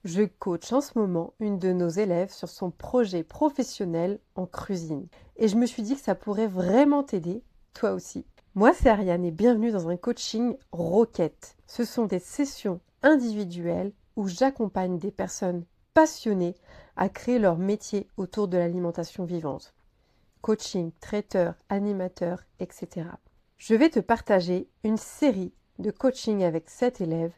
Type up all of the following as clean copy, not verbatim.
Je coach en ce moment une de nos élèves sur son projet professionnel en cuisine. Et je me suis dit que ça pourrait vraiment t'aider, toi aussi. Moi, c'est Ariane et bienvenue dans un coaching Roquette. Ce sont des sessions individuelles où j'accompagne des personnes passionnées à créer leur métier autour de l'alimentation vivante. Coaching, traiteur, animateur, etc. Je vais te partager une série de coaching avec cet élève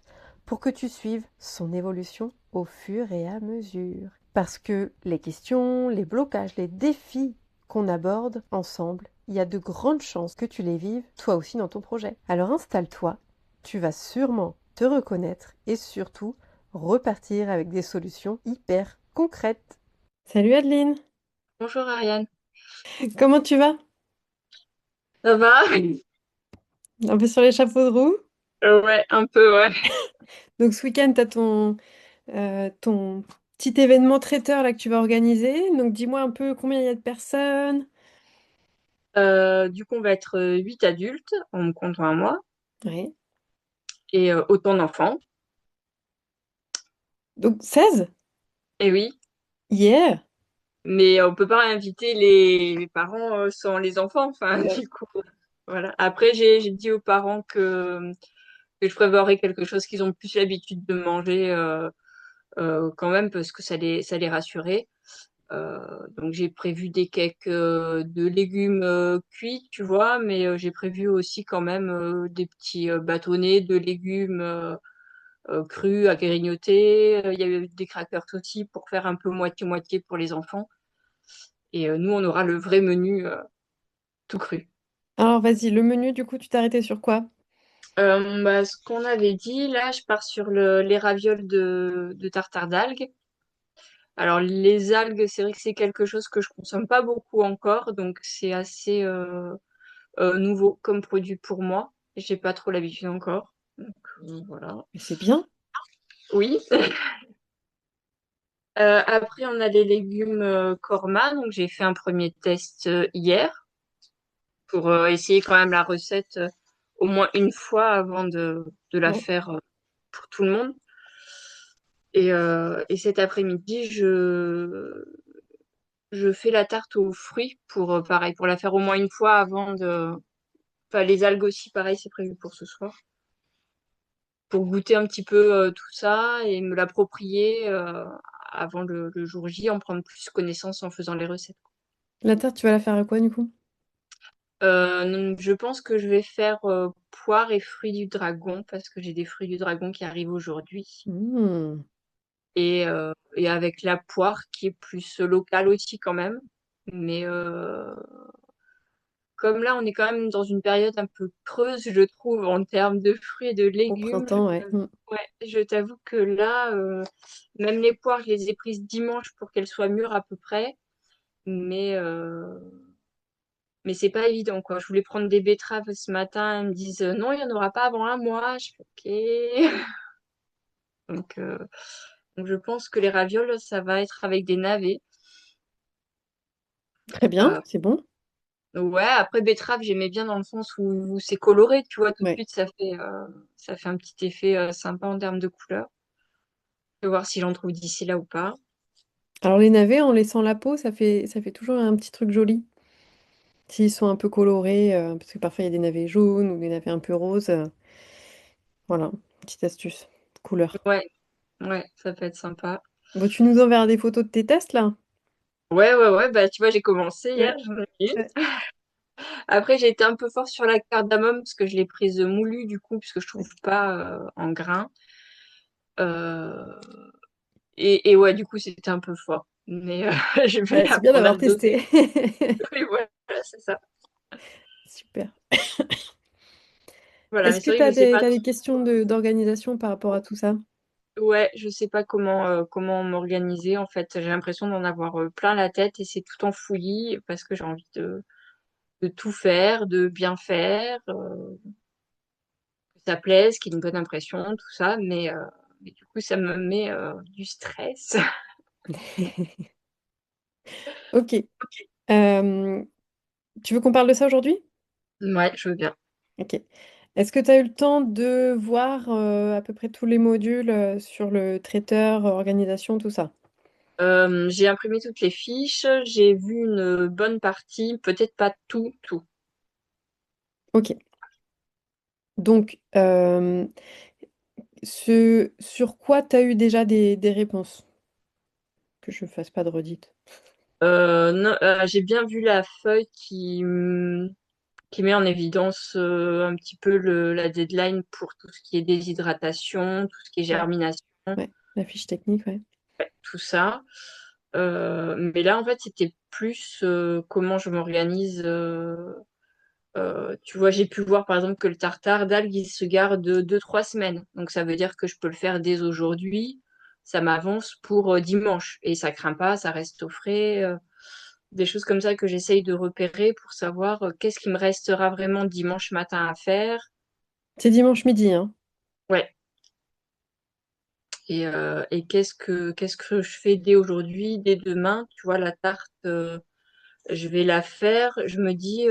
pour que tu suives son évolution au fur et à mesure. Parce que les questions, les blocages, les défis qu'on aborde ensemble, il y a de grandes chances que tu les vives toi aussi dans ton projet. Alors installe-toi, tu vas sûrement te reconnaître et surtout repartir avec des solutions hyper concrètes. Salut Adeline, Bonjour Ariane. comment tu vas? Ça va? Un peu sur les chapeaux de roue. Ouais, un peu, ouais. Donc ce week-end, tu as ton petit événement traiteur là que tu vas organiser. Donc dis-moi un peu combien il y a de personnes. Du coup, on va être 8 adultes, en me comptant à moi, Oui. et autant d'enfants. Donc 16. Et oui, Yeah. mais on peut pas inviter les parents sans les enfants. Enfin, Ouais. du coup, voilà. Après, j'ai dit aux parents que je prévoirais quelque chose qu'ils ont plus l'habitude de manger quand même, parce que ça les rassurait. Donc j'ai prévu des cakes de légumes cuits, tu vois, mais j'ai prévu aussi quand même des petits bâtonnets de légumes crus à grignoter. Il y a eu des crackers aussi pour faire un peu moitié-moitié pour les enfants. Et nous, on aura le vrai menu tout cru. Alors vas-y, le menu du coup, tu t'es arrêté sur quoi? Bah, ce qu'on avait dit, là, je pars sur les ravioles de tartare d'algues. Alors les algues, c'est vrai que c'est quelque chose que je consomme pas beaucoup encore, donc c'est assez nouveau comme produit pour moi. J'ai pas trop l'habitude encore. Donc, voilà. Mais c'est bien. Oui. Après, on a les légumes Korma. Donc, j'ai fait un premier test hier pour essayer quand même la recette au moins une fois avant de la Ouais. faire pour tout le monde. Et cet après-midi, je fais la tarte aux fruits pour, pareil, pour la faire au moins une fois avant de... Enfin, les algues aussi, pareil, c'est prévu pour ce soir. Pour goûter un petit peu tout ça et me l'approprier avant le jour J, en prendre plus connaissance en faisant les recettes. La tarte, tu vas la faire à quoi du coup? Donc, je pense que je vais faire poire et fruits du dragon parce que j'ai des fruits du dragon qui arrivent aujourd'hui. Hmm. Et avec la poire qui est plus locale aussi quand même. Mais comme là, on est quand même dans une période un peu creuse, je trouve, en termes de fruits et de Au légumes. printemps, ouais. Hmm. Ouais, je t'avoue que là, même les poires, je les ai prises dimanche pour qu'elles soient mûres à peu près. Mais, euh, mais c'est pas évident, quoi. Je voulais prendre des betteraves ce matin. Ils me disent non, il n'y en aura pas avant un mois. Je fais OK. Donc, euh, donc, je pense que les ravioles, ça va être avec des navets. Très bien, Euh, c'est bon. ouais, après betterave, j'aimais bien dans le sens où c'est coloré, tu vois, tout de Ouais. suite, ça fait un petit effet sympa en termes de couleur. Je vais voir si j'en trouve d'ici là ou pas. Alors les navets, en laissant la peau, ça fait toujours un petit truc joli. S'ils sont un peu colorés, parce que parfois il y a des navets jaunes ou des navets un peu roses. Voilà, petite astuce. Couleur. Ouais, ouais, ça peut être sympa. Bon, tu nous enverras des photos de tes tests là? Ouais, ouais, ouais, bah tu vois, j'ai commencé hier, Ouais. j'en ai une. Ouais. Après, j'ai été un peu fort sur la cardamome parce que je l'ai prise moulue du coup, puisque je trouve pas en grain. Euh, et ouais, du coup, c'était un peu fort. Mais je vais Ouais, c'est bien apprendre à d'avoir le doser. testé. Oui, voilà, c'est ça. Super. Voilà, mais Est-ce que c'est vrai tu que as je sais des, pas t'as des trop. questions d'organisation par rapport à tout ça? Ouais, je sais pas comment m'organiser. En fait, j'ai l'impression d'en avoir plein la tête et c'est tout en fouillis parce que j'ai envie de tout faire, de bien faire, que ça plaise, qu'il y ait une bonne impression, tout ça. Mais du coup, ça me met du stress. Ok. Euh, Tu veux qu'on parle de ça aujourd'hui? Ouais, je veux bien. Ok. Est-ce que tu as eu le temps de voir à peu près tous les modules sur le traiteur, organisation, tout ça? J'ai imprimé toutes les fiches, j'ai vu une bonne partie, peut-être pas tout. Ok. Donc, sur quoi tu as eu déjà des réponses? Que je fasse pas de redite. Non, j'ai bien vu la feuille qui met en évidence un petit peu la deadline pour tout ce qui est déshydratation, tout ce qui est Ouais, germination, ouais, la fiche technique, ouais. tout ça. Mais là, en fait, c'était plus comment je m'organise. Tu vois, j'ai pu voir par exemple que le tartare d'algues, il se garde 2, 3 semaines. Donc ça veut dire que je peux le faire dès aujourd'hui. Ça m'avance pour dimanche. Et ça craint pas, ça reste au frais. Des choses comme ça que j'essaye de repérer pour savoir qu'est-ce qui me restera vraiment dimanche matin à faire. C'est dimanche midi, hein. Ouais. Et qu'est-ce que je fais dès aujourd'hui, dès demain. Tu vois, la tarte, je vais la faire. Je me dis,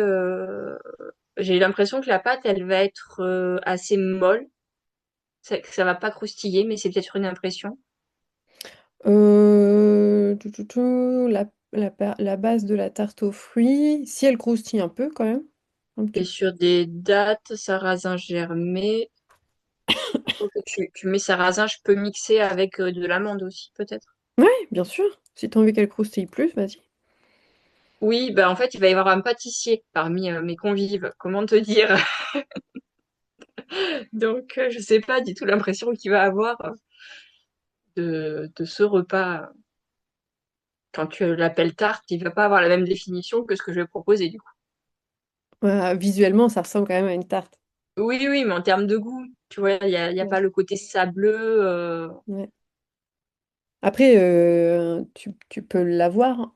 j'ai l'impression que la pâte, elle va être assez molle. Que ça va pas croustiller, mais c'est peut-être une impression. La base de la tarte aux fruits, si elle croustille un peu quand même. Un Et petit peu. sur des dattes, sarrasin germé. Ok, tu mets sarrasin, je peux mixer avec de l'amande aussi, peut-être. Ouais, bien sûr. Si t'as envie qu'elle croustille plus, vas-y. Oui, bah en fait, il va y avoir un pâtissier parmi mes convives. Comment te dire? Donc, je sais pas du tout l'impression qu'il va avoir de ce repas. Quand tu l'appelles tarte, il va pas avoir la même définition que ce que je vais proposer, du coup. Visuellement, ça ressemble quand même à une tarte. Oui, oui, mais en termes de goût, tu vois, il y a Ouais. pas le côté sableux. Ouais. Après, tu peux l'avoir, hein,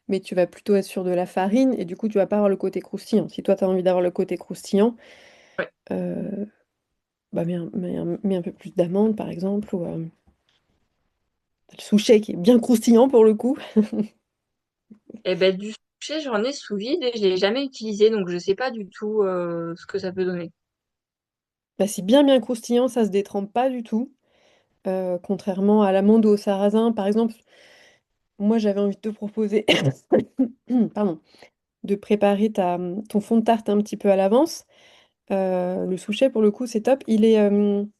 mais tu vas plutôt être sur de la farine et du coup, tu vas pas avoir le côté croustillant. Si toi, tu as envie d'avoir le côté croustillant, Ouais. euh, bah, mets un peu plus d'amandes, par exemple, ou le souchet qui est bien croustillant pour le coup. Et ben du suchet, j'en ai sous vide et je l'ai jamais utilisé, donc je sais pas du tout ce que ça peut donner. Bah, c'est bien bien croustillant, ça se détrempe pas du tout. Contrairement à l'amande ou au sarrasin, par exemple, moi j'avais envie de te proposer pardon, de préparer ton fond de tarte un petit peu à l'avance. Le souchet, pour le coup, c'est top. Ton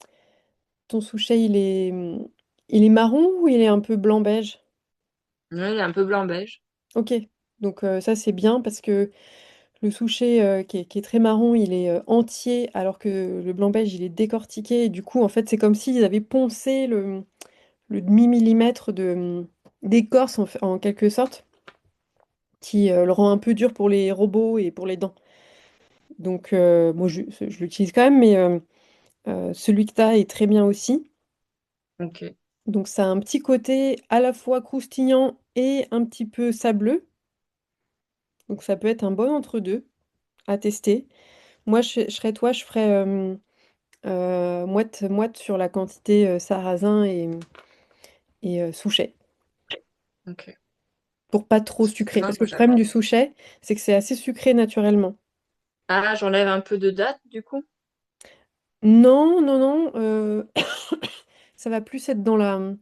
souchet, il est marron ou il est un peu blanc-beige? Ouais, il est un peu blanc-beige. Ok, donc ça c'est bien parce que le souchet qui est très marron, il est entier alors que le blanc-beige, il est décortiqué. Et du coup, en fait, c'est comme s'ils avaient poncé le demi-millimètre d'écorce en quelque sorte, qui le rend un peu dur pour les robots et pour les dents. Donc, moi, je l'utilise quand même, mais celui que tu as est très bien aussi. Ok. Donc, ça a un petit côté à la fois croustillant et un petit peu sableux. Donc, ça peut être un bon entre-deux à tester. Moi, je serais toi, je ferais moite sur la quantité sarrasin et souchet. Ok. Pour pas trop sucré. Non, Parce que moi, le problème j'adore. du souchet, c'est que c'est assez sucré naturellement. Ah, j'enlève un peu de date, du coup. Non, non, non. Ça va plus être dans la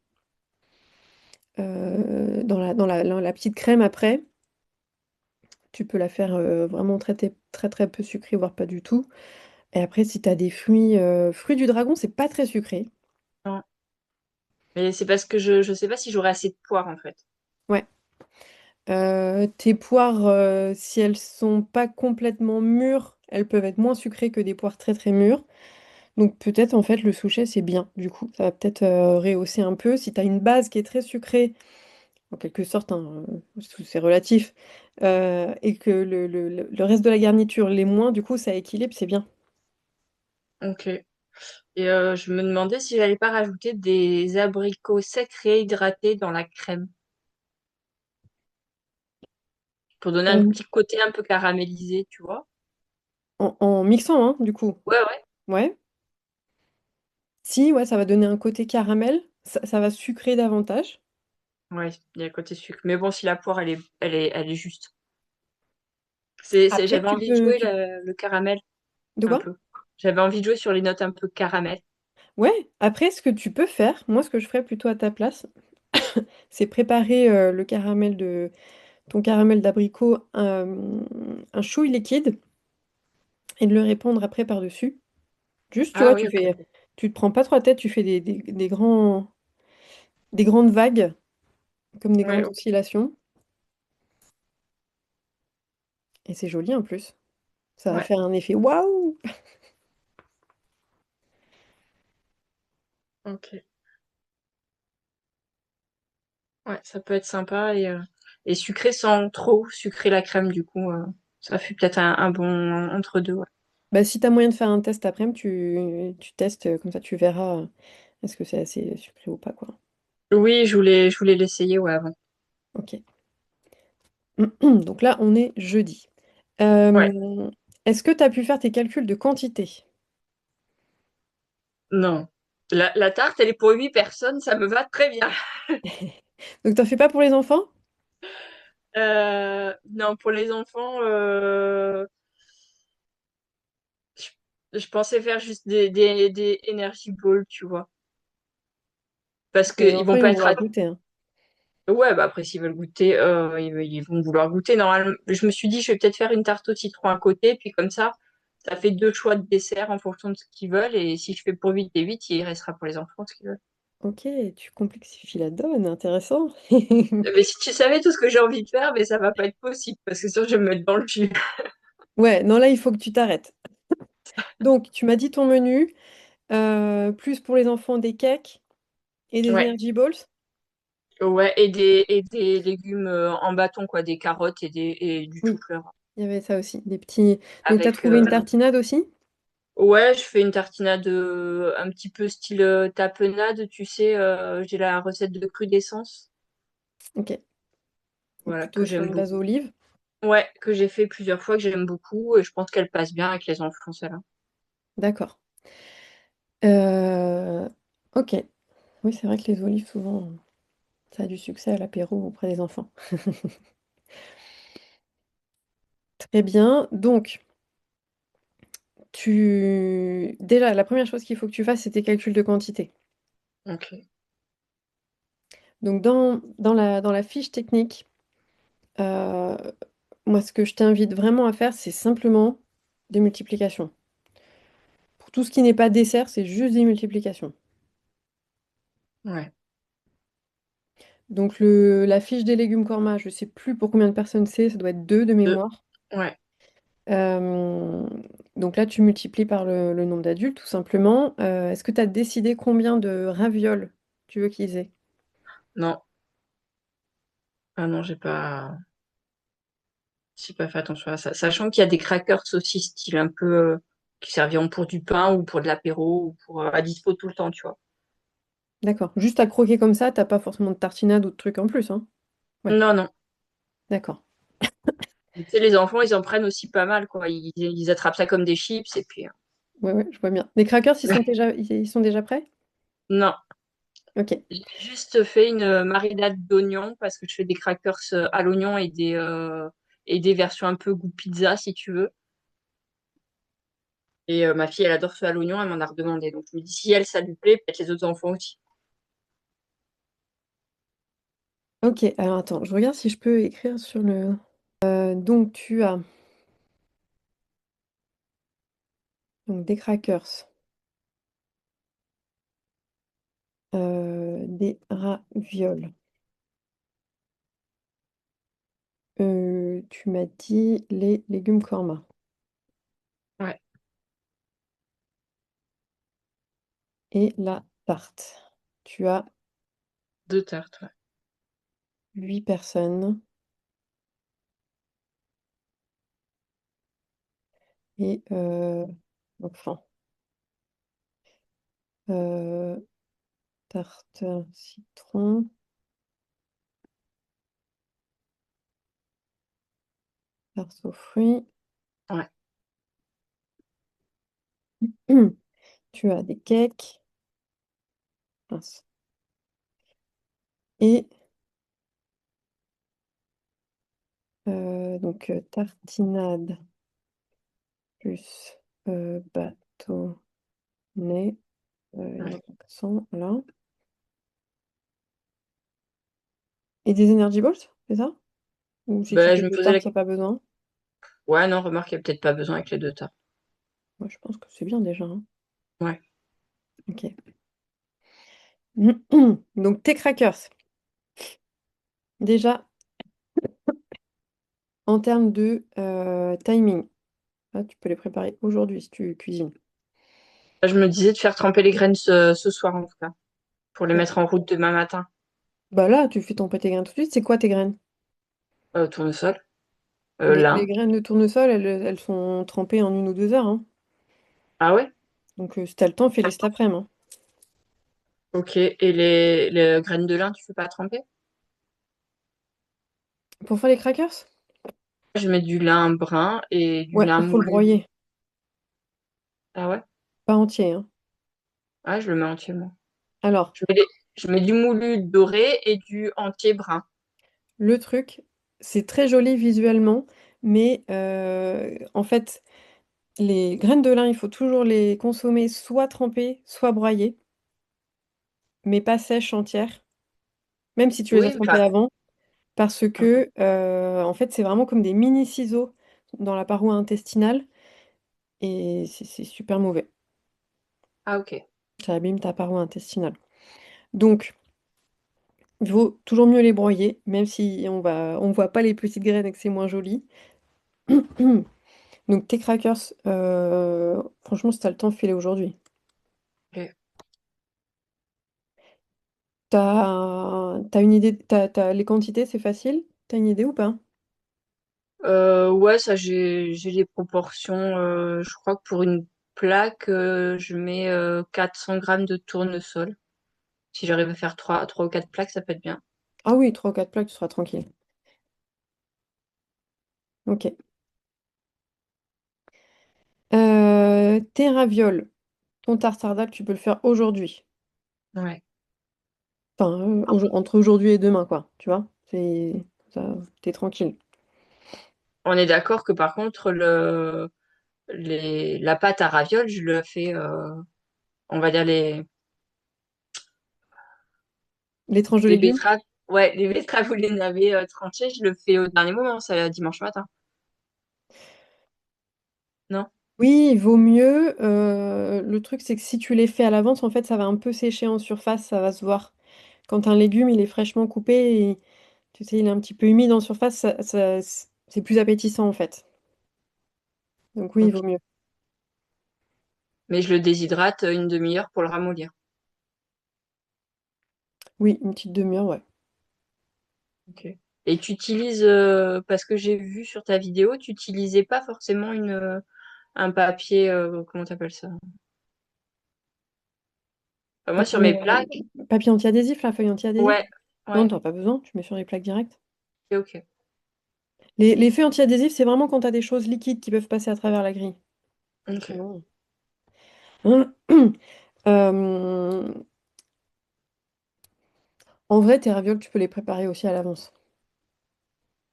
petite crème après. Tu peux la faire vraiment très très peu sucrée, voire pas du tout. Et après, si tu as des fruits du dragon, c'est pas très sucré. Non. Mais c'est parce que je sais pas si j'aurai assez de poire, en fait. Ouais. Tes poires, si elles sont pas complètement mûres, elles peuvent être moins sucrées que des poires très très mûres. Donc peut-être en fait le souchet c'est bien du coup. Ça va peut-être rehausser un peu. Si tu as une base qui est très sucrée, en quelque sorte, hein, c'est relatif, et que le reste de la garniture l'est moins, du coup ça équilibre, c'est bien. Ok. Et je me demandais si j'allais pas rajouter des abricots secs réhydratés dans la crème pour donner un Euh, petit côté un peu caramélisé, tu vois. en mixant, hein, du coup. Ouais, ouais. Ouais. Si, ouais, ça va donner un côté caramel. Ça va sucrer davantage. Ouais, il y a le côté sucre. Mais bon, si la poire, elle est juste. Après, J'avais envie de jouer le caramel De un quoi? peu. J'avais envie de jouer sur les notes un peu caramel. Ouais, après, ce que tu peux faire, moi, ce que je ferais plutôt à ta place, c'est préparer ton caramel d'abricot, un chouille liquide et de le répandre après par-dessus. Juste, tu Ah vois, oui, ok. tu te prends pas trop la tête, tu fais des grandes vagues, comme des Ouais, grandes ok. oscillations. Et c'est joli en plus. Ça va Ouais, faire un effet waouh! ok. Ouais, ça peut être sympa et sucré sans trop sucrer la crème, du coup. Ça fait peut-être un bon entre-deux, ouais. Bah, si tu as moyen de faire un test après-midi, tu testes, comme ça tu verras est-ce que c'est assez sucré ou pas, quoi. Oui, je voulais l'essayer, ouais, avant. Ok. Donc là, on est jeudi. Ouais, Est-ce que tu as pu faire tes calculs de quantité? non. La tarte, elle est pour 8 personnes, ça me va très bien. Donc t'en fais pas pour les enfants? Non, pour les enfants, je pensais faire juste des Energy Balls, tu vois. Parce Pour les qu'ils enfants, vont ils pas vont être... vouloir goûter, hein. Ouais, bah après, s'ils veulent goûter, ils vont vouloir goûter. Normalement, je me suis dit, je vais peut-être faire une tarte au citron à côté, puis comme ça fait deux choix de dessert en fonction de ce qu'ils veulent. Et si je fais pour 8 et 8, il restera pour les enfants ce qu'ils veulent. Ok, tu complexifies la donne, intéressant. Mais si tu savais tout ce que j'ai envie de faire, mais ça va pas être possible, parce que sinon, je vais me mettre dans le jus. Ouais, non, là, il faut que tu t'arrêtes. Donc, tu m'as dit ton menu, plus pour les enfants des cakes et des Ouais. energy balls. Ouais, et des légumes en bâton, quoi, des carottes et du Oui, chou-fleur. il y avait ça aussi, des petits. Donc, t'as Avec, trouvé une tartinade aussi? ouais, je fais une tartinade un petit peu style tapenade, tu sais, j'ai la recette de crudescence, Ok, donc voilà, plutôt que sur j'aime une base beaucoup. olive. Ouais, que j'ai fait plusieurs fois, que j'aime beaucoup, et je pense qu'elle passe bien avec les enfants, celle-là. D'accord. Euh, ok. Oui, c'est vrai que les olives, souvent, ça a du succès à l'apéro auprès des enfants. Très bien. Donc, déjà, la première chose qu'il faut que tu fasses, c'est tes calculs de quantité. Ok, Donc, dans la fiche technique, euh, moi, ce que je t'invite vraiment à faire, c'est simplement des multiplications. Pour tout ce qui n'est pas dessert, c'est juste des multiplications. ouais. Donc, la fiche des légumes Korma, je ne sais plus pour combien de personnes c'est, ça doit être 2 de Deux. mémoire. Ouais. Euh, donc là, tu multiplies par le nombre d'adultes, tout simplement. Est-ce que tu as décidé combien de ravioles tu veux qu'ils aient? Non. Ah non, j'ai pas fait attention à ça. Sachant qu'il y a des crackers aussi style un peu, qui serviront pour du pain ou pour de l'apéro ou pour, à dispo tout le temps, tu vois. D'accord. Juste à croquer comme ça, t'as pas forcément de tartinade ou de trucs en plus, hein? Ouais, Non, non. d'accord. Tu sais, les enfants, ils en prennent aussi pas mal, quoi. Ils attrapent ça comme des chips et puis... Ouais, ouais, je vois bien. Les crackers, ils sont déjà prêts? Non. Ok, J'ai juste fait une marinade d'oignons parce que je fais des crackers à l'oignon et des versions un peu goût pizza, si tu veux. Et ma fille, elle adore ceux à l'oignon, elle m'en a redemandé. Donc je me dis, si elle, ça lui plaît, peut-être les autres enfants aussi. ok. Alors attends, je regarde si je peux écrire sur le. Donc tu as donc, des crackers, des ravioles. Tu m'as dit les légumes korma Ouais, et la tarte. Tu as deux tartes, ouais. 8 personnes et enfants. Euh, tarte citron, tarte aux fruits. Ouais, Tu as des cakes. Mince. Et donc tartinade plus Tonnet, il y a Ouais. un accent là. Et des Energy Balls, c'est ça? Ou si tu Ben, fais je me deux posais la... tartes, il n'y a pas besoin? Ouais, non, remarque, il n'y a peut-être pas besoin avec les deux tas. Moi, je pense que c'est bien déjà, hein. Ouais. Ok. Donc, tes crackers, déjà, en termes de timing, là, tu peux les préparer aujourd'hui si tu cuisines. Je me disais de faire tremper les graines ce soir, en tout cas, pour les Ouais. mettre en route demain matin. Bah là, tu fais ton pâté graines tout de suite. C'est quoi tes graines? Tournesol, Les lin. graines de tournesol, elles sont trempées en 1 ou 2 heures, hein. Ah ouais? Donc, si t'as le temps, fais-les cet après-midi, hein. Ok. Et les graines de lin, tu fais pas tremper? Pour faire les crackers? Je mets du lin brun et du Ouais, lin il faut le moulu. broyer, Ah ouais? pas entier, hein. Ah, je le mets entièrement. Alors, Je mets du moulu doré et du entier brun. le truc, c'est très joli visuellement, mais en fait, les graines de lin, il faut toujours les consommer soit trempées, soit broyées, mais pas sèches entières, même si tu les as Oui, trempées enfin, avant, parce que en fait, c'est vraiment comme des mini ciseaux dans la paroi intestinale, et c'est super mauvais. ah ok. Ça abîme ta paroi intestinale. Donc, il vaut toujours mieux les broyer, même si on voit pas les petites graines et que c'est moins joli. Donc tes crackers, franchement, si t'as le temps, fais-les aujourd'hui. Ok. T'as une idée, t'as les quantités, c'est facile? T'as une idée ou pas? Ouais, ça j'ai les proportions. Je crois que pour une plaque, je mets 400 grammes de tournesol. Si j'arrive à faire trois ou quatre plaques, ça peut être bien. Ah oui, 3 ou 4 plaques, tu seras tranquille. Ok. Tes ravioles, ton tartare tu peux le faire aujourd'hui. Ouais. Enfin, entre aujourd'hui et demain, quoi. Tu vois? Ça, t'es tranquille. On est d'accord que par contre, la pâte à ravioles, je le fais, on va dire Les tranches de les légumes? betteraves. Ouais, les betteraves ou les navets tranchés, je le fais au dernier moment, c'est dimanche matin. Non? Oui, il vaut mieux. Le truc, c'est que si tu les fais à l'avance, en fait, ça va un peu sécher en surface, ça va se voir. Quand un légume, il est fraîchement coupé et tu sais, il est un petit peu humide en surface, c'est plus appétissant en fait. Donc oui, il Ok. vaut mieux. Mais je le déshydrate une demi-heure pour le ramollir. Oui, une petite demi-heure, ouais. Ok. Et tu utilises, parce que j'ai vu sur ta vidéo, tu utilisais pas forcément un papier, comment t'appelles ça? Moi, sur mes plaques, Papier anti-adhésif, la feuille anti-adhésif? ouais, Non, ouais, t'en as pas besoin, tu mets sur les plaques directes. c'est ok. Les feuilles anti-adhésif, c'est vraiment quand tu as des choses liquides qui peuvent passer à travers la grille. Ok. Sinon. Euh, En vrai, tes ravioles, tu peux les préparer aussi à l'avance.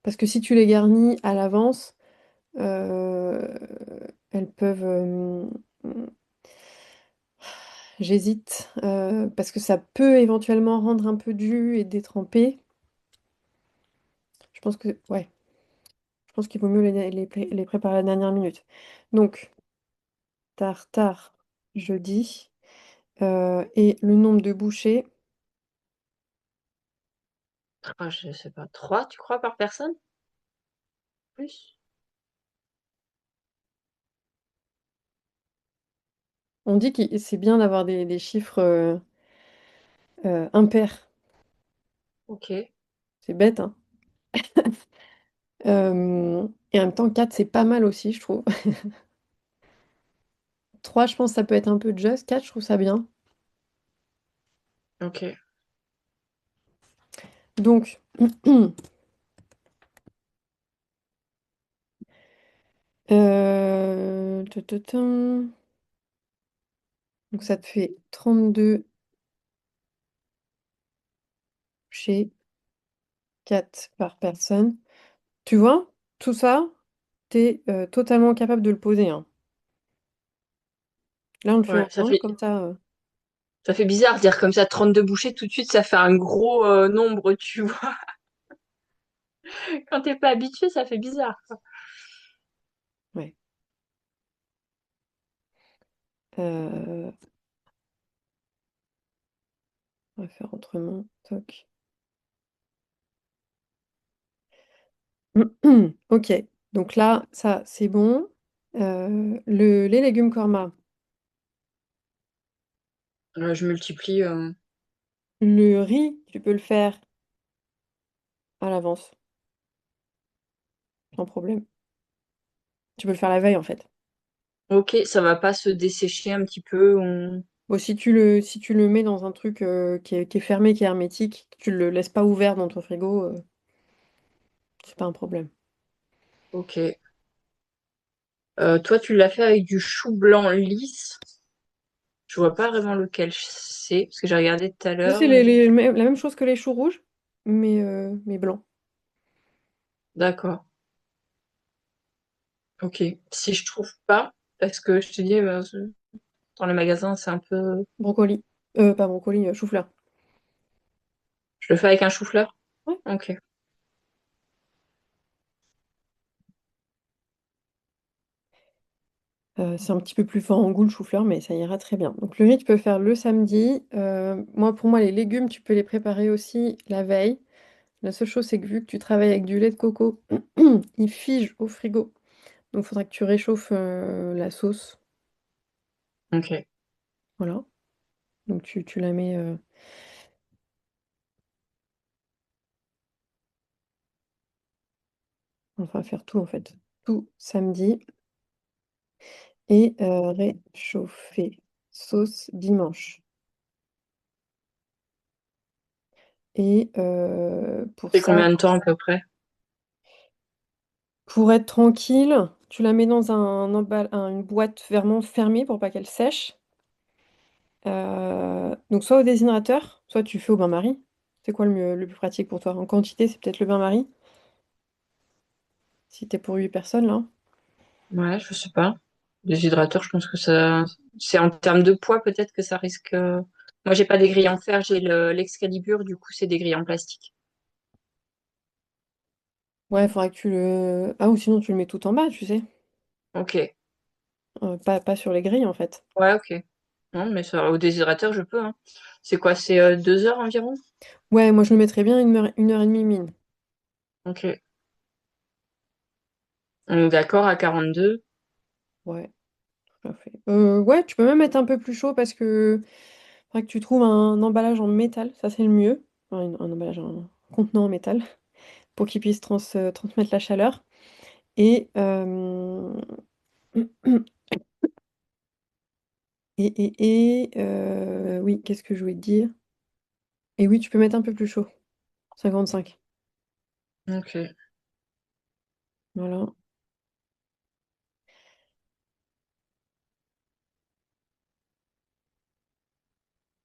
Parce que si tu les garnis à l'avance, euh, elles peuvent. J'hésite, parce que ça peut éventuellement rendre un peu de jus et détremper. Je pense que, ouais, je pense qu'il vaut mieux les préparer à la dernière minute. Donc, tartare jeudi. Et le nombre de bouchées, Ah, je sais pas, trois, tu crois, par personne? Plus? on dit que c'est bien d'avoir des chiffres impairs. Ok, C'est bête, hein. Et en même temps, 4 c'est pas mal aussi, je trouve. 3 je pense, ça peut être un peu juste. 4 je trouve ça bien. ok. Donc, tutum. Donc ça te fait 32 chez 4 par personne. Tu vois, tout ça, t'es totalement capable de le poser, hein. Là, on le fait Ouais, ensemble, comme ça. ça fait bizarre de dire comme ça 32 bouchées, tout de suite, ça fait un gros nombre, tu vois. Quand t'es pas habitué, ça fait bizarre. Ouais. Euh, on va faire autrement. Toc. Ok. Donc là, ça, c'est bon. Les légumes korma. Je multiplie. Le riz, tu peux le faire à l'avance, sans problème. Tu peux le faire la veille, en fait. Ok, ça va pas se dessécher un petit peu. Bon, si tu le mets dans un truc qui est fermé, qui est hermétique, tu le laisses pas ouvert dans ton frigo, c'est pas un problème. Ok. Toi, tu l'as fait avec du chou blanc lisse. Je vois pas vraiment lequel c'est, parce que j'ai regardé tout à Ça, l'heure. c'est la même chose que les choux rouges, mais blancs. D'accord. Ok. Si je trouve pas, parce que je te dis, dans les magasins, c'est un peu. Brocoli. Pas brocoli, chou-fleur. Je le fais avec un chou-fleur. Ouais. Ok. C'est un petit peu plus fort en goût le chou-fleur, mais ça ira très bien. Donc le riz, tu peux faire le samedi. Pour moi, les légumes, tu peux les préparer aussi la veille. La seule chose, c'est que vu que tu travailles avec du lait de coco, il fige au frigo. Donc il faudra que tu réchauffes la sauce. Ok. Voilà. Donc tu la mets. Enfin, faire tout en fait. Tout samedi. Et réchauffer sauce dimanche. Et pour C'est ça, combien de temps à peu près? pour être tranquille, tu la mets dans une boîte vraiment fermée pour pas qu'elle sèche. Donc soit au désinhydrateur, soit tu fais au bain-marie. C'est quoi le plus pratique pour toi? En quantité, c'est peut-être le bain-marie, si t'es pour 8 personnes là. Ouais, je sais pas. Les hydrateurs, je pense que ça. C'est en termes de poids, peut-être que ça risque. Moi, j'ai pas des grilles en fer, j'ai l'Excalibur, du coup, c'est des grilles en plastique. Ouais, il faudra que tu le... Ah, ou sinon tu le mets tout en bas, tu sais. Ok. Pas sur les grilles en fait. Ouais, ok. Non, mais ça, au déshydrateur, je peux, hein. C'est quoi? C'est 2 heures environ? Ouais, moi je le mettrais bien 1 heure et demie mine. Ok. On est d'accord à 42. Ouais. Tout à fait. Ouais, tu peux même mettre un peu plus chaud parce que faudrait que tu trouves un emballage en métal, ça c'est le mieux. Enfin, un emballage, un contenant en métal pour qu'il puisse transmettre la chaleur. Et, oui, qu'est-ce que je voulais te dire? Et oui, tu peux mettre un peu plus chaud, 55. Ok. Voilà.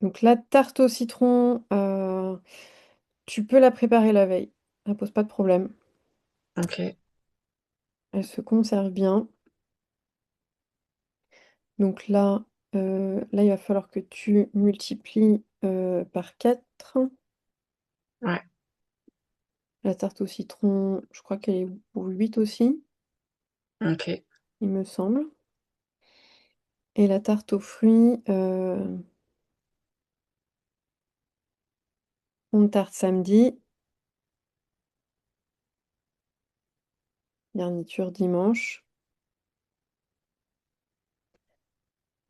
Donc la tarte au citron, tu peux la préparer la veille. Ça pose pas de problème. Ok. Elle se conserve bien. Donc là, il va falloir que tu multiplies par 4. Ouais. La tarte au citron, je crois qu'elle est pour 8 aussi, Ok. il me semble. Et la tarte aux fruits, une tarte samedi, garniture dimanche.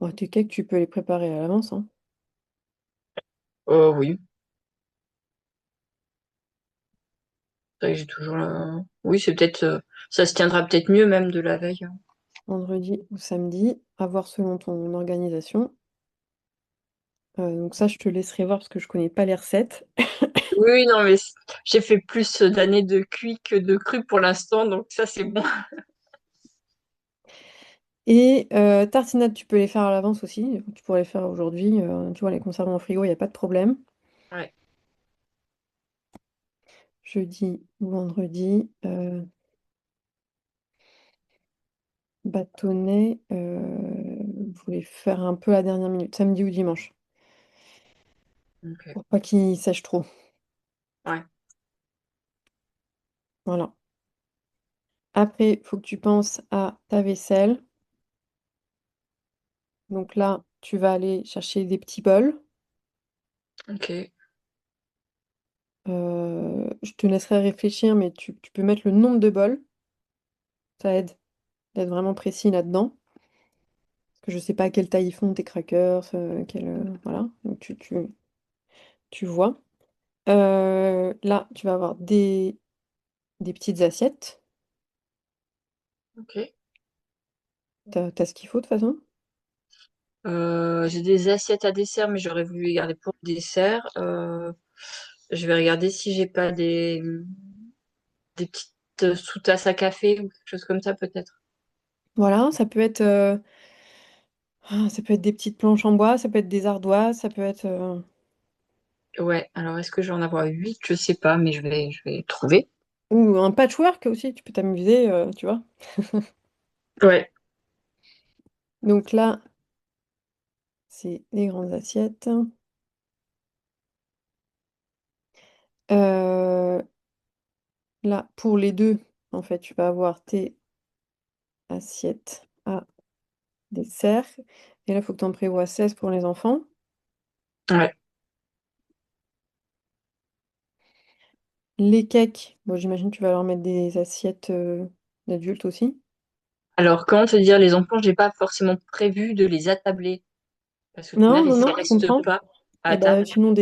Bon, tes cakes, tu peux les préparer à l'avance, hein. Oui. C'est vrai que j'ai toujours Oui, c'est peut-être. Ça se tiendra peut-être mieux même de la veille, hein. Vendredi ou samedi, à voir selon ton organisation. Donc ça, je te laisserai voir parce que je connais pas les recettes. Oui, oui, non, mais j'ai fait plus d'années de cuit que de cru pour l'instant, donc ça, c'est bon. Et tartinades, tu peux les faire à l'avance aussi. Tu pourrais les faire aujourd'hui. Tu vois, les conserver en frigo, il n'y a pas de problème. Ouais. Jeudi ou vendredi, bâtonnet, Je voulais faire un peu à la dernière minute, samedi ou dimanche, Ok. pour pas qu'il sèche trop. Ouais. Voilà. Après, il faut que tu penses à ta vaisselle. Donc là, tu vas aller chercher des petits bols. Ok. Je te laisserai réfléchir, mais tu peux mettre le nombre de bols. Ça aide d'être vraiment précis là-dedans. Parce que je sais pas quelle taille ils font tes crackers, voilà. Donc tu vois. Là, tu vas avoir des petites assiettes. Ok. T'as ce qu'il faut de toute façon. J'ai des assiettes à dessert, mais j'aurais voulu les garder pour le dessert. Je vais regarder si j'ai pas des petites sous-tasses à café ou quelque chose comme ça, peut-être. Voilà, ça peut être des petites planches en bois, ça peut être des ardoises, ça peut être Ouais, alors est-ce que je vais en avoir 8? Je sais pas, mais je vais trouver. ou un patchwork aussi. Tu peux t'amuser, tu vois. Ouais. Donc là, c'est les grandes assiettes. Euh, Là, pour les deux, en fait, tu vas avoir tes assiettes à dessert. Et là, il faut que tu en prévoies 16 pour les enfants. Ouais. Les cakes, bon, j'imagine que tu vas leur mettre des assiettes d'adultes aussi. Alors, comment te dire, les enfants, j'ai pas forcément prévu de les attabler. Parce qu'au Non, final, non, ils non, ne je restent comprends. pas Et à bah, table. sinon,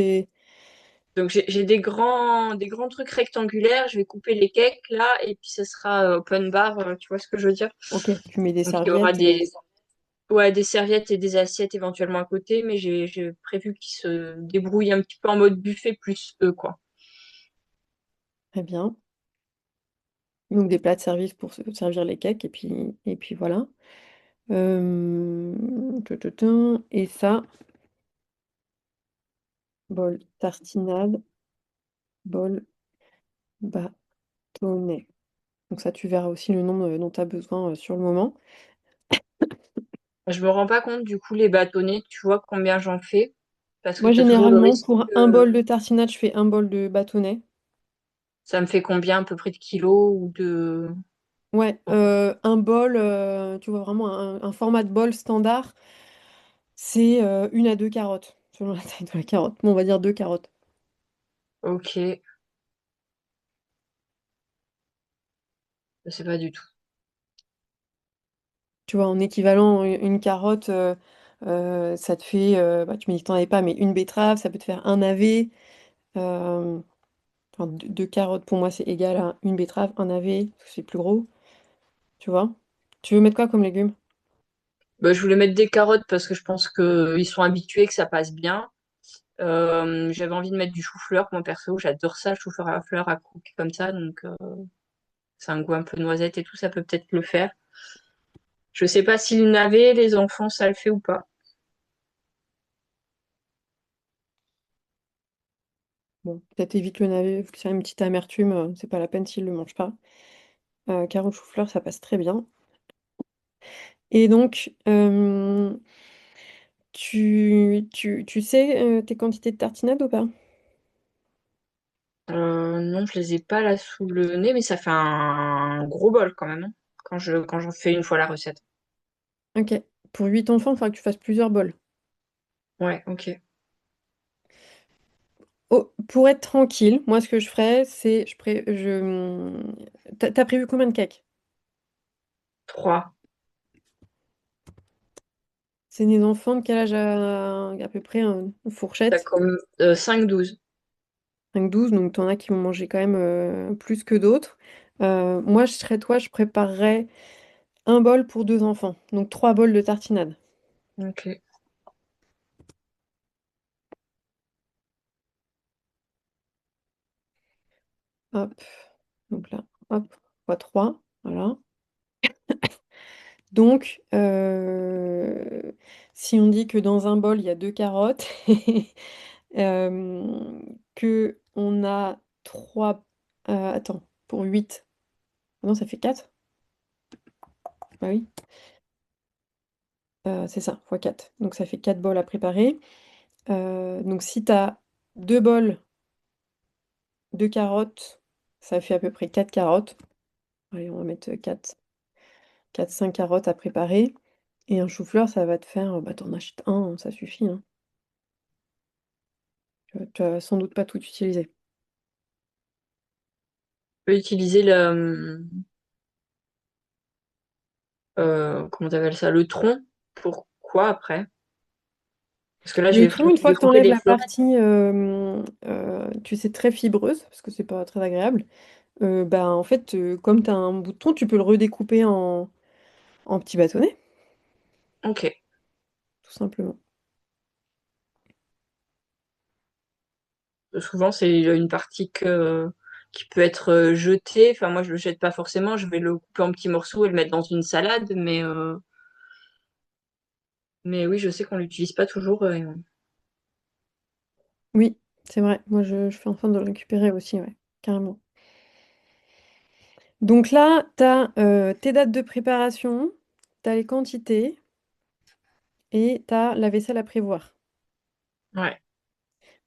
Donc, j'ai des grands trucs rectangulaires. Je vais couper les cakes là, et puis ce sera open bar. Tu vois ce que je veux dire? ok, tu mets des Donc, il y aura serviettes. ouais, des serviettes et des assiettes éventuellement à côté, mais j'ai prévu qu'ils se débrouillent un petit peu en mode buffet plus eux, quoi. Très bien. Donc, des plats de service pour servir les cakes. Et puis voilà. Et ça, bol tartinade, bol bâtonnet. Donc ça, tu verras aussi le nombre dont tu as besoin sur le moment. Je me rends pas compte du coup les bâtonnets, tu vois combien j'en fais, parce que Moi, tu as toujours le généralement, risque pour un bol de tartinade, je fais un bol de bâtonnet. ça me fait combien à peu près de kilos ou de... Ouais, un bol, tu vois vraiment un format de bol standard, c'est 1 à 2 carottes, selon la taille de la carotte. Bon, on va dire 2 carottes. Ok, je sais pas du tout. Tu vois, en équivalent, une carotte, ça te fait, bah, tu me dis que t'en avais pas, mais une betterave, ça peut te faire un navet. euh, enfin, 2 carottes, pour moi, c'est égal à une betterave, un navet, parce que c'est plus gros, tu vois. Tu veux mettre quoi comme légumes? Bah, je voulais mettre des carottes parce que je pense qu'ils sont habitués que ça passe bien. J'avais envie de mettre du chou-fleur, moi perso, j'adore ça, le chou-fleur à la fleur à couper comme ça, donc c'est un goût un peu noisette et tout, ça peut peut-être le faire. Je sais pas si le navet, les enfants, ça le fait ou pas. Bon, peut-être évite le navet, vu que c'est une petite amertume, c'est pas la peine s'ils le mangent pas. Carottes chou-fleur, ça passe très bien. Et donc, tu sais tes quantités de tartinade ou pas? Non, je les ai pas là sous le nez, mais ça fait un gros bol quand même, hein, quand je fais une fois la recette. Ok. Pour 8 enfants, il faudra que tu fasses plusieurs bols. Ouais, ok. Oh, pour être tranquille, moi, ce que je ferais, c'est, t'as prévu combien de cakes? 3. C'est des enfants de quel âge à peu près, une T'as fourchette? comme 5-12. 5-12, donc t'en as qui vont manger quand même plus que d'autres. Moi, je serais toi, je préparerais un bol pour 2 enfants, donc 3 bols de tartinade. Ok. Hop, donc là, hop, fois 3, voilà. Donc, si on dit que dans un bol, il y a 2 carottes, que on a 3, attends, pour 8, ah non, ça fait 4. Bah oui. C'est ça, fois 4. Donc ça fait 4 bols à préparer. Donc si tu as 2 bols de carottes, ça fait à peu près 4 carottes. Allez, on va mettre 4-5 carottes à préparer. Et un chou-fleur, ça va te faire, bah, t'en achètes un, ça suffit, hein. Tu vas sans doute pas tout utiliser. On peut utiliser comment t'appelles ça, le tronc. Pourquoi après? Parce que là, Le tronc, une je fois vais que tu couper enlèves des la fleurs. partie, tu sais, très fibreuse, parce que c'est pas très agréable, bah, en fait, comme tu as un bout de tronc, tu peux le redécouper en petits bâtonnets, Ok. tout simplement. Souvent, c'est une partie qui peut être jetée. Enfin, moi, je le jette pas forcément. Je vais le couper en petits morceaux et le mettre dans une salade. Mais oui, je sais qu'on l'utilise pas toujours. Oui, c'est vrai. Moi, je fais en sorte de le récupérer aussi, ouais, carrément. Donc là, tu as tes dates de préparation, tu as les quantités et tu as la vaisselle à prévoir. Ouais.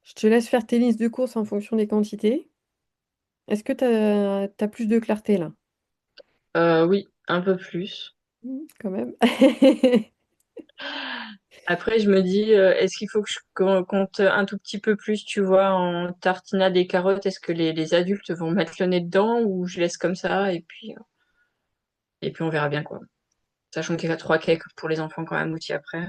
Je te laisse faire tes listes de courses en fonction des quantités. Est-ce que tu as plus de clarté là? Oui, un peu plus. Quand même. Après, je me dis, est-ce qu'il faut que qu'on compte un tout petit peu plus, tu vois, en tartinade des carottes? Est-ce que les adultes vont mettre le nez dedans ou je laisse comme ça et puis on verra bien quoi. Sachant qu'il y a trois cakes pour les enfants quand même aussi après.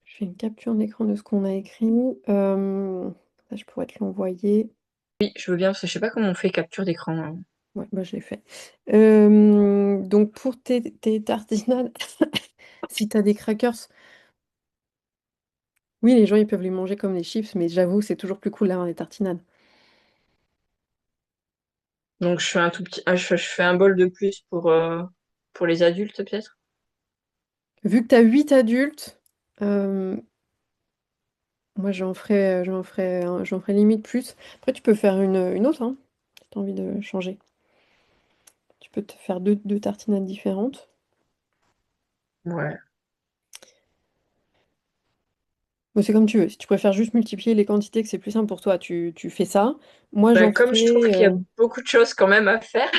Je fais une capture d'écran de ce qu'on a écrit. Ça, je pourrais te l'envoyer. Oui, je veux bien parce que je sais pas comment on fait capture d'écran, hein. Ouais, bah, je l'ai fait. Donc pour tes tartinades, si tu as des crackers, oui, les gens ils peuvent les manger comme des chips, mais j'avoue, c'est toujours plus cool d'avoir des tartinades. Donc je fais un tout petit, je fais un bol de plus pour les adultes peut-être. Vu que tu as 8 adultes, euh, moi j'en ferai limite plus. Après, tu peux faire une autre, hein, si tu as envie de changer. Tu peux te faire deux tartinades différentes. Ouais. Bon, c'est comme tu veux. Si tu préfères juste multiplier les quantités, que c'est plus simple pour toi, tu fais ça. Moi, Ben, j'en comme je trouve ferai. qu'il y a beaucoup de choses quand même à faire.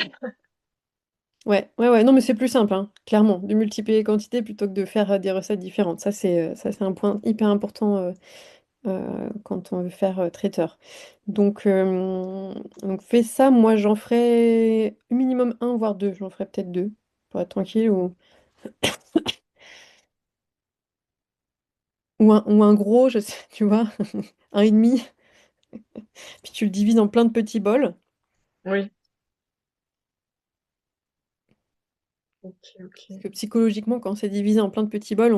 Ouais, ouais, ouais. Non, mais c'est plus simple, hein, clairement, de multiplier les quantités plutôt que de faire des recettes différentes. Ça, c'est un point hyper important quand on veut faire traiteur. Donc, fais ça. Moi, j'en ferai minimum un, voire deux. J'en ferai peut-être deux pour être tranquille. Ou un gros, je sais, tu vois, un et demi. Puis tu le divises en plein de petits bols. Oui. Ok, Parce ok. que psychologiquement, quand c'est divisé en plein de petits bols,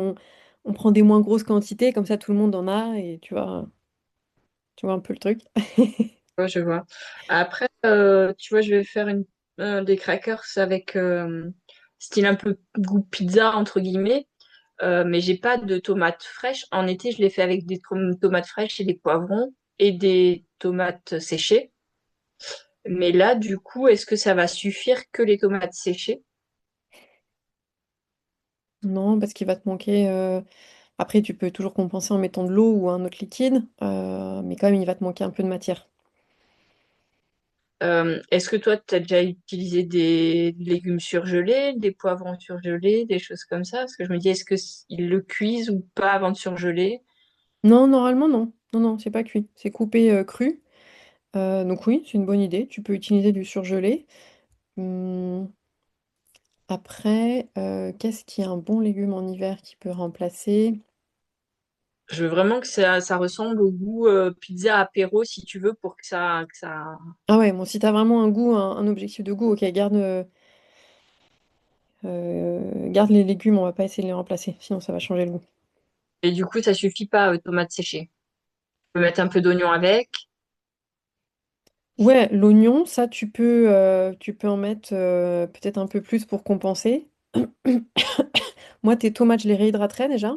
on prend des moins grosses quantités, comme ça tout le monde en a, et tu vois un peu le truc. Ouais, je vois. Après, tu vois, je vais faire des crackers avec style un peu goût pizza, entre guillemets. Mais j'ai pas de tomates fraîches. En été, je les fais avec des tomates fraîches et des poivrons et des tomates séchées. Mais là, du coup, est-ce que ça va suffire que les tomates séchées? Non, parce qu'il va te manquer. Après, tu peux toujours compenser en mettant de l'eau ou un autre liquide, mais quand même, il va te manquer un peu de matière. Est-ce que toi, tu as déjà utilisé des légumes surgelés, des poivrons surgelés, des choses comme ça? Parce que je me dis, est-ce que ils le cuisent ou pas avant de surgeler? Non, normalement, non. Non, non, c'est pas cuit. C'est coupé cru. Donc oui, c'est une bonne idée. Tu peux utiliser du surgelé. Hum, Après, qu'est-ce qui est un bon légume en hiver qui peut remplacer? Je veux vraiment que ça ressemble au goût pizza apéro, si tu veux, pour que ça. Ah ouais, bon, si t'as vraiment un goût, un objectif de goût, ok, garde les légumes, on va pas essayer de les remplacer, sinon ça va changer le goût. Et du coup, ça suffit pas, tomates séchées. On peut mettre un peu d'oignon avec. Ouais, l'oignon, ça tu peux en mettre peut-être un peu plus pour compenser. Moi, tes tomates, je les réhydraterai déjà.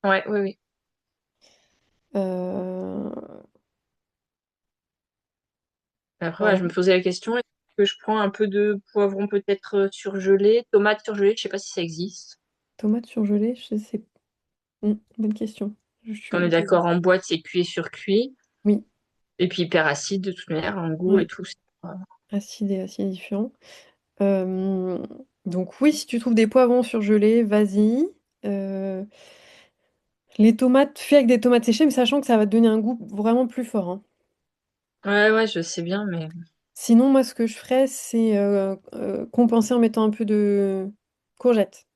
Ouais, oui, oui. Euh, Après, voilà, voilà. je me posais la question, est-ce que je prends un peu de poivron peut-être surgelé, tomates surgelées, je sais pas si ça existe. Tomates surgelées, je sais. Bonne question. Je On est suis. d'accord, en boîte, c'est cuit et surcuit. Oui, Et puis hyper acide de toute manière, en goût et ouais, tout. acide et acidifiant. Euh, donc oui, si tu trouves des poivrons surgelés, vas-y. Euh, les tomates, fais avec des tomates séchées, mais sachant que ça va te donner un goût vraiment plus fort, hein. Ouais, ouais, je sais bien, mais Sinon, moi, ce que je ferais, c'est compenser en mettant un peu de courgettes.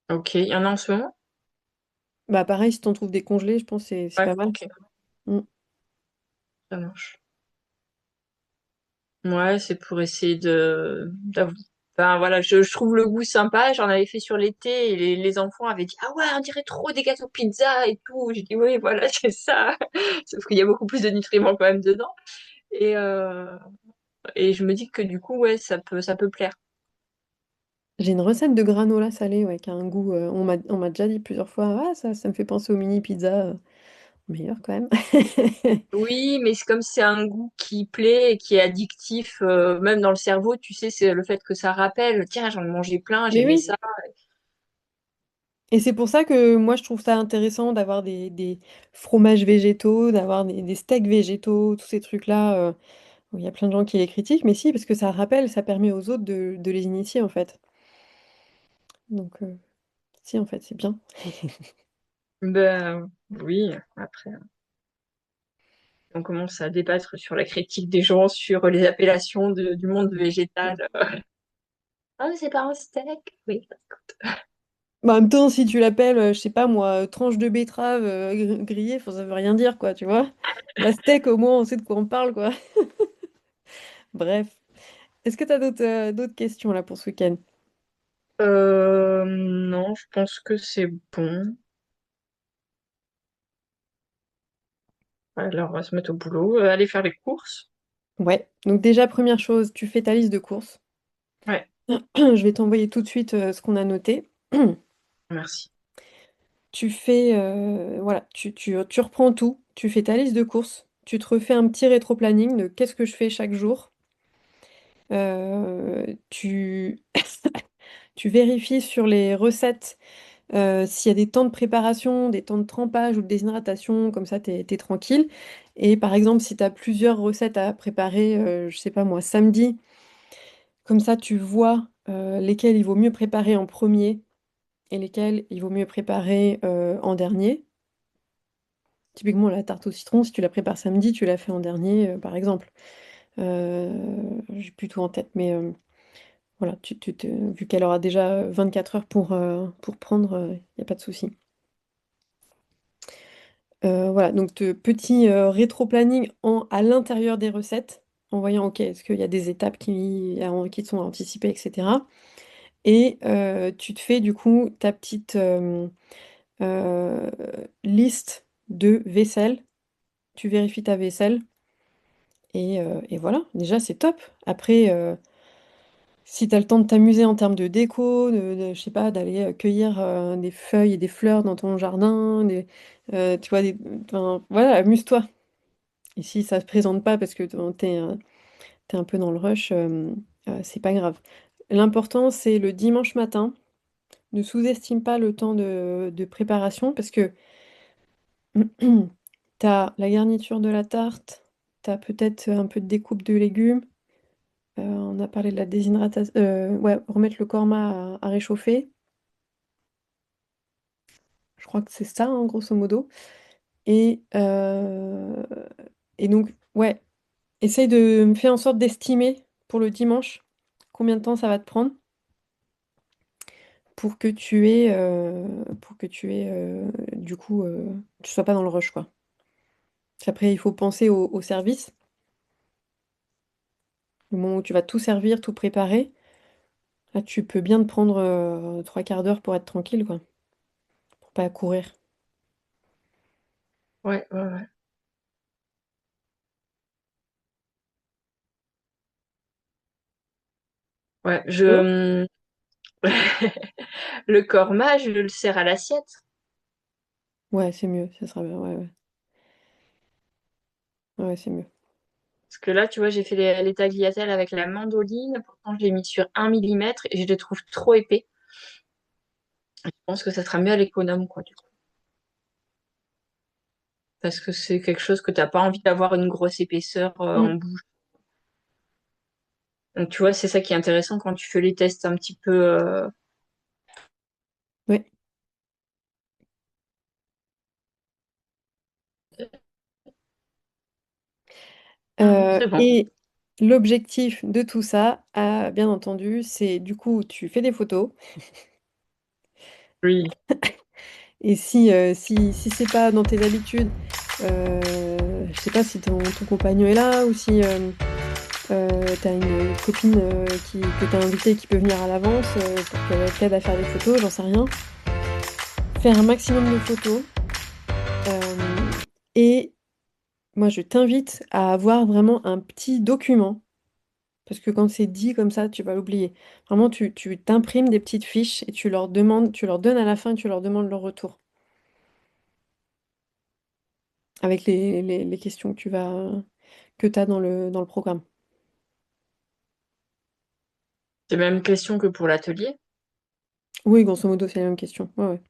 ok. Il y en a en ce moment? Bah pareil, si t'en trouves des congelés, je pense que c'est Ouais, pas mal. ok, Mm. ça marche. Ouais, c'est pour essayer Enfin, voilà, je trouve le goût sympa. J'en avais fait sur l'été et les enfants avaient dit, ah ouais, on dirait trop des gâteaux pizza et tout. J'ai dit, oui, voilà, c'est ça. Sauf qu'il y a beaucoup plus de nutriments quand même dedans. Et, euh, et je me dis que du coup, ouais, ça peut plaire. J'ai une recette de granola salé, ouais, qui a un goût. On m'a déjà dit plusieurs fois, ah, ça me fait penser aux mini pizzas. Meilleur quand même. Oui, mais c'est comme c'est un goût qui plaît et qui est addictif, même dans le cerveau, tu sais, c'est le fait que ça rappelle, tiens, j'en ai mangé plein, Mais j'aimais oui, ça. et c'est pour ça que moi je trouve ça intéressant d'avoir des fromages végétaux, d'avoir des steaks végétaux, tous ces trucs-là. Il y a plein de gens qui les critiquent, mais si, parce que ça rappelle, ça permet aux autres de les initier en fait. Donc, si, en fait, c'est bien. Ben oui, après, on commence à débattre sur la critique des gens, sur les appellations du monde végétal. Ah, mais c'est pas un steak. Oui. Bah, en même temps, si tu l'appelles, je sais pas moi, tranche de betterave grillée, enfin, ça veut rien dire, quoi, tu vois. La steak, au moins, on sait de quoi on parle, quoi. Bref. Est-ce que tu as d'autres questions là pour ce week-end? Non, je pense que c'est bon. Alors, on va se mettre au boulot, aller faire les courses. Ouais. Donc déjà, première chose, tu fais ta liste de courses. Ouais, Je vais t'envoyer tout de suite ce qu'on a noté. merci. Tu fais, voilà, tu reprends tout, tu fais ta liste de courses, tu te refais un petit rétro-planning de qu'est-ce que je fais chaque jour. Tu, tu vérifies sur les recettes s'il y a des temps de préparation, des temps de trempage ou de déshydratation, comme ça t'es tranquille. Et par exemple, si tu as plusieurs recettes à préparer, je sais pas moi, samedi, comme ça tu vois lesquelles il vaut mieux préparer en premier et lesquelles il vaut mieux préparer en dernier. Typiquement, la tarte au citron, si tu la prépares samedi, tu la fais en dernier, par exemple. J'ai plus tout en tête, mais voilà, vu qu'elle aura déjà 24 heures pour prendre, il n'y a pas de souci. Voilà, donc petit rétro-planning à l'intérieur des recettes, en voyant, ok, est-ce qu'il y a des étapes qui sont anticipées, etc. Et tu te fais du coup ta petite euh, liste de vaisselle, tu vérifies ta vaisselle. Et voilà, déjà c'est top. Après, si tu as le temps de t'amuser en termes de déco, je sais pas, d'aller cueillir des feuilles et des fleurs dans ton jardin, tu vois, enfin, voilà, amuse-toi. Et si ça se présente pas parce que t'es un peu dans le rush, c'est pas grave. L'important, c'est le dimanche matin. Ne sous-estime pas le temps de préparation parce que t'as la garniture de la tarte, t'as peut-être un peu de découpe de légumes. On a parlé de la déshydratation. Ouais, remettre le korma à réchauffer. Je crois que c'est ça, hein, grosso modo. Et, euh, et donc, ouais, essaye de faire en sorte d'estimer pour le dimanche combien de temps ça va te prendre pour que du coup, tu sois pas dans le rush, quoi. Après, il faut penser au service. Le moment où tu vas tout servir, tout préparer, là, tu peux bien te prendre 3 quarts d'heure pour être tranquille, quoi. Pour pas courir. Ouais, ouais, ouais. Ouais, Tu vois. le korma, je le sers à l'assiette. Ouais, c'est mieux, ça sera bien. Ouais, ouais. Ouais, c'est mieux. Parce que là, tu vois, j'ai fait les tagliatelles avec la mandoline. Pourtant, je l'ai mis sur 1 millimètre et je les trouve trop épais. Je pense que ça sera mieux à l'économe, quoi, du coup. Parce que c'est quelque chose que t'as pas envie d'avoir une grosse épaisseur Mm. en bouche. Donc, tu vois, c'est ça qui est intéressant quand tu fais les tests un petit peu. Ouais. C'est bon. Et l'objectif de tout ça, bien entendu, c'est du coup, tu fais des photos. Oui. Et si c'est pas dans tes habitudes, je sais pas si ton compagnon est là ou si t'as une copine que t'as invitée qui peut venir à l'avance pour qu'elle t'aide à faire des photos, j'en sais rien. Faire un maximum de photos. Et moi, je t'invite à avoir vraiment un petit document. Parce que quand c'est dit comme ça, tu vas l'oublier. Vraiment, tu t'imprimes des petites fiches et tu leur demandes, tu leur donnes à la fin, tu leur demandes leur retour. Avec les questions que tu as dans le programme. C'est la même question que pour l'atelier. Oui, grosso modo, c'est la même question. Ouais, ouais.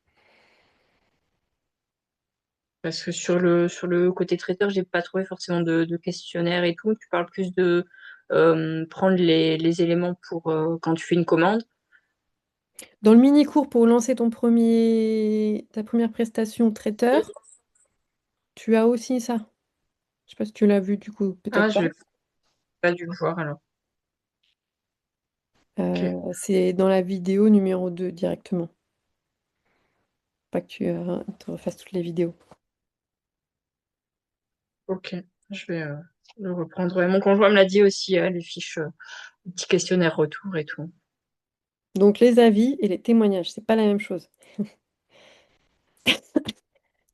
Parce que sur le côté traiteur, j'ai pas trouvé forcément de questionnaire et tout. Tu parles plus de prendre les éléments pour quand tu fais une commande. Dans le mini-cours pour lancer ta première prestation traiteur, tu as aussi ça. Je sais pas si tu l'as vu du coup, Ah, peut-être pas. je n'ai pas dû le voir alors. Ok, C'est dans la vidéo numéro 2 directement. Pas que tu refasses toutes les vidéos. ok. Je vais le reprendre. Ouais, mon conjoint me l'a dit aussi, les fiches, les petits questionnaires retour et tout. Donc les avis et les témoignages, c'est pas la même chose.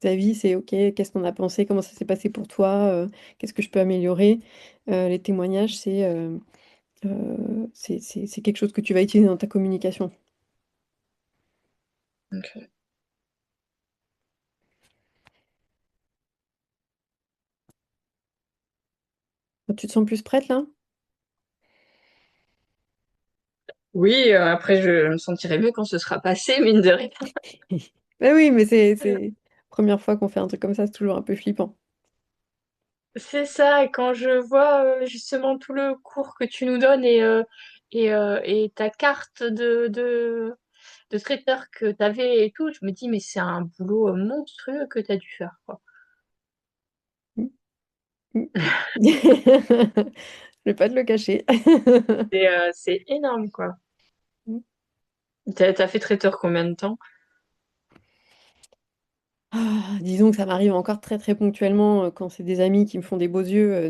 Les avis, c'est OK, qu'est-ce qu'on a pensé, comment ça s'est passé pour toi, qu'est-ce que je peux améliorer. Les témoignages, c'est quelque chose que tu vas utiliser dans ta communication. Ok. Tu te sens plus prête là? Oui, après, je me sentirai mieux quand ce sera passé, mine de rien. Bah oui, mais c'est première fois qu'on fait un truc comme ça, c'est toujours un peu flippant. C'est ça, et quand je vois justement tout le cours que tu nous donnes et ta carte de traiteur que tu avais et tout, je me dis, mais c'est un boulot monstrueux que tu as dû faire, quoi. Mm, mm, mm. Je vais pas te le cacher. C'est énorme, quoi. T'as fait traiteur combien de temps? Ah, disons que ça m'arrive encore très très ponctuellement quand c'est des amis qui me font des beaux yeux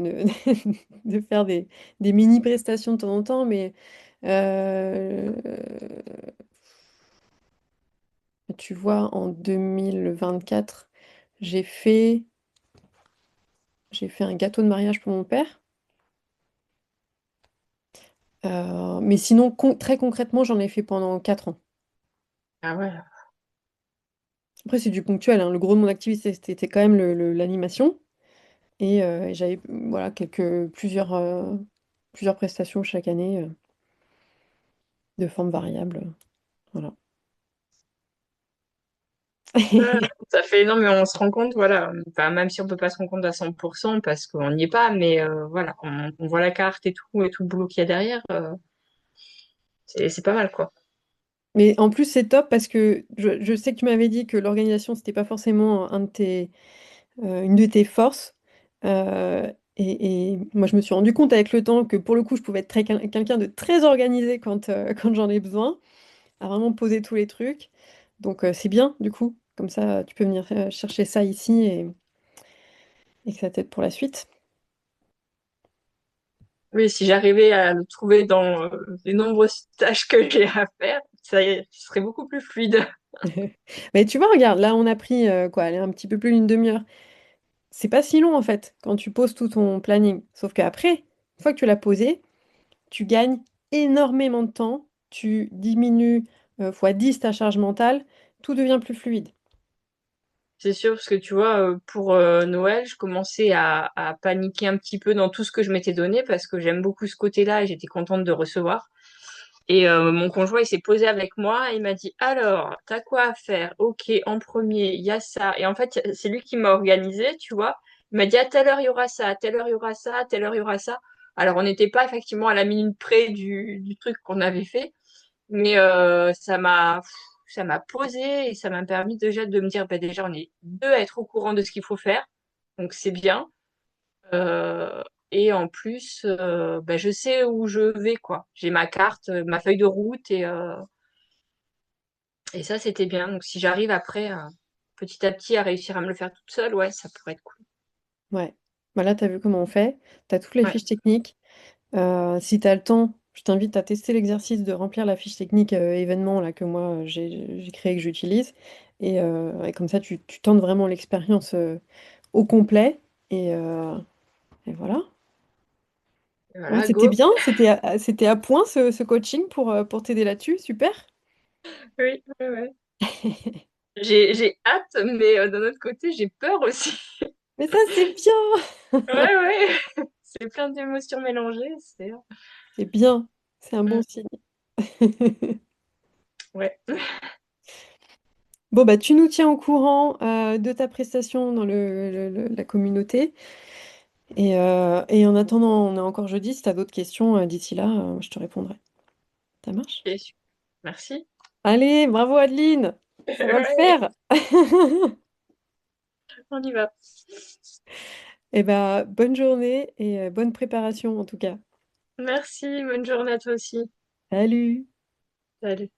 de faire des mini prestations de temps en temps, mais euh, tu vois, en 2024, j'ai fait, j'ai fait un gâteau de mariage pour mon père. Mais sinon, très concrètement, j'en ai fait pendant 4 ans. Ah ouais. Après, c'est du ponctuel, hein. Le gros de mon activité, c'était quand même l'animation. Et j'avais voilà, plusieurs prestations chaque année de forme variable. Voilà. Ouais, ça fait non mais on se rend compte voilà enfin, même si on peut pas se rendre compte à 100% parce qu'on n'y est pas mais voilà on voit la carte et tout le boulot qu'il y a derrière c'est pas mal quoi. Mais en plus, c'est top parce que je sais que tu m'avais dit que l'organisation, c'était pas forcément une de tes forces. Et moi, je me suis rendu compte avec le temps que pour le coup, je pouvais être quelqu'un de très organisé quand j'en ai besoin, à vraiment poser tous les trucs. Donc, c'est bien, du coup. Comme ça, tu peux venir chercher ça ici et que ça t'aide pour la suite. Oui, si j'arrivais à le trouver dans les nombreuses tâches que j'ai à faire ça y est, ce serait beaucoup plus fluide. Mais tu vois, regarde, là, on a pris quoi, allez, un petit peu plus d'une demi-heure. C'est pas si long en fait quand tu poses tout ton planning. Sauf qu'après, une fois que tu l'as posé, tu gagnes énormément de temps, tu diminues fois 10 ta charge mentale, tout devient plus fluide. C'est sûr parce que tu vois pour Noël je commençais à paniquer un petit peu dans tout ce que je m'étais donné parce que j'aime beaucoup ce côté-là et j'étais contente de recevoir. Et mon conjoint, il s'est posé avec moi, il m'a dit, alors, t'as quoi à faire? Ok, en premier, il y a ça. Et en fait, c'est lui qui m'a organisé, tu vois. Il m'a dit, à telle heure, il y aura ça, à telle heure, il y aura ça, à telle heure, il y aura ça. Alors, on n'était pas effectivement à la minute près du truc qu'on avait fait, mais ça m'a posé et ça m'a permis déjà de me dire, bah, déjà, on est deux à être au courant de ce qu'il faut faire, donc c'est bien. Euh, et en plus, bah, je sais où je vais, quoi. J'ai ma carte, ma feuille de route et ça, c'était bien. Donc si j'arrive après, petit à petit, à réussir à me le faire toute seule, ouais, ça pourrait être cool. Ouais. Bah là, tu as vu comment on fait. Tu as toutes les Ouais, fiches techniques. Si tu as le temps, je t'invite à tester l'exercice de remplir la fiche technique événement là, que moi j'ai créé et que j'utilise. Et comme ça, tu tentes vraiment l'expérience au complet. Et, euh, et voilà. et Ouais, voilà, c'était go. bien, c'était à point ce coaching pour t'aider là-dessus, super. Oui, ouais, ouais. J'ai hâte, mais d'un autre côté, j'ai peur aussi. Mais ça, c'est bien, Ouais, ouais. C'est plein d'émotions mélangées. c'est bien, c'est un bon Mm, signe. ouais. Bon, bah, tu nous tiens au courant de ta prestation dans la communauté. Et en attendant, on est encore jeudi. Si tu as d'autres questions d'ici là, je te répondrai. Ça marche? Ok, super. Merci. Allez, bravo Adeline! Ça va le Ouais, faire! on y va. Et bah, bonne journée et bonne préparation en tout cas. Merci, bonne journée à toi aussi. Salut! Salut.